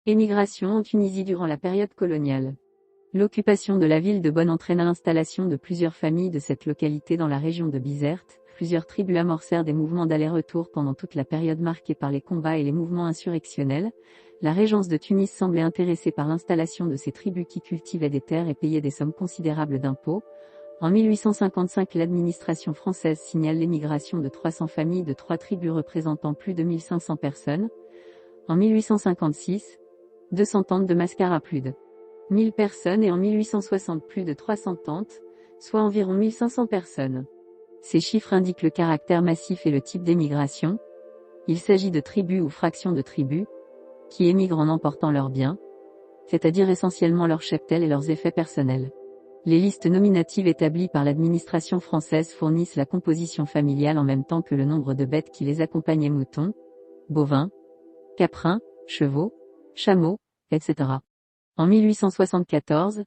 Émigration en Tunisie durant la période coloniale. L'occupation de la ville de Bonn entraîna l'installation de plusieurs familles de cette localité dans la région de Bizerte. Plusieurs tribus amorcèrent des mouvements d'aller-retour pendant toute la période marquée par les combats et les mouvements insurrectionnels. La régence de Tunis semblait intéressée par l'installation de ces tribus qui cultivaient des terres et payaient des sommes considérables d'impôts. En 1855, l'administration française signale l'émigration de 300 familles de 3 tribus représentant plus de 1500 personnes. En 1856, 200 tentes de Mascara plus de 1000 personnes et en 1860 plus de 300 tentes, soit environ 1500 personnes. Ces chiffres indiquent le caractère massif et le type d'émigration. Il s'agit de tribus ou fractions de tribus, qui émigrent en emportant leurs biens, c'est-à-dire essentiellement leurs cheptels et leurs effets personnels. Les listes nominatives établies par l'administration française fournissent la composition familiale en même temps que le nombre de bêtes qui les accompagnaient: moutons, bovins, caprins, chevaux, chameaux, etc. En 1874,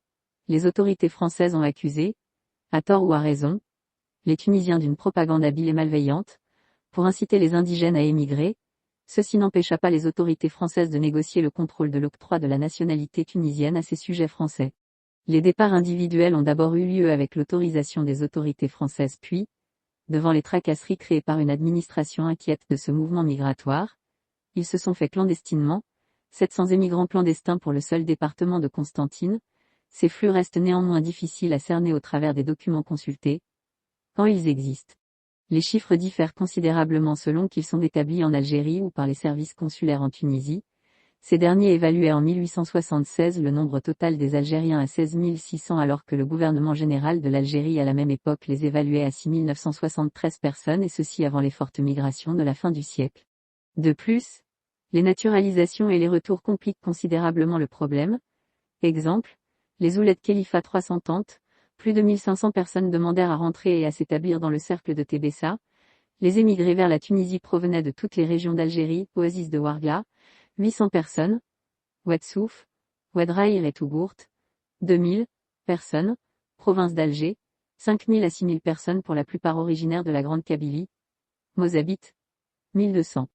les autorités françaises ont accusé, à tort ou à raison, les Tunisiens d'une propagande habile et malveillante, pour inciter les indigènes à émigrer. Ceci n'empêcha pas les autorités françaises de négocier le contrôle de l'octroi de la nationalité tunisienne à ces sujets français. Les départs individuels ont d'abord eu lieu avec l'autorisation des autorités françaises puis, devant les tracasseries créées par une administration inquiète de ce mouvement migratoire, ils se sont faits clandestinement. 700 émigrants clandestins pour le seul département de Constantine. Ces flux restent néanmoins difficiles à cerner au travers des documents consultés, quand ils existent. Les chiffres diffèrent considérablement selon qu'ils sont établis en Algérie ou par les services consulaires en Tunisie. Ces derniers évaluaient en 1876 le nombre total des Algériens à 16 600 alors que le gouvernement général de l'Algérie à la même époque les évaluait à 6 973 personnes et ceci avant les fortes migrations de la fin du siècle. De plus, les naturalisations et les retours compliquent considérablement le problème. Exemple, les Ouled Khalifa 300 tentes, plus de 1500 personnes demandèrent à rentrer et à s'établir dans le cercle de Tébessa. Les émigrés vers la Tunisie provenaient de toutes les régions d'Algérie, oasis de Ouargla, 800 personnes, Oued Souf, Oued Raïr et Tougourt, 2000 personnes, province d'Alger, 5000 à 6000 personnes pour la plupart originaires de la Grande Kabylie, Mozabite, 1200.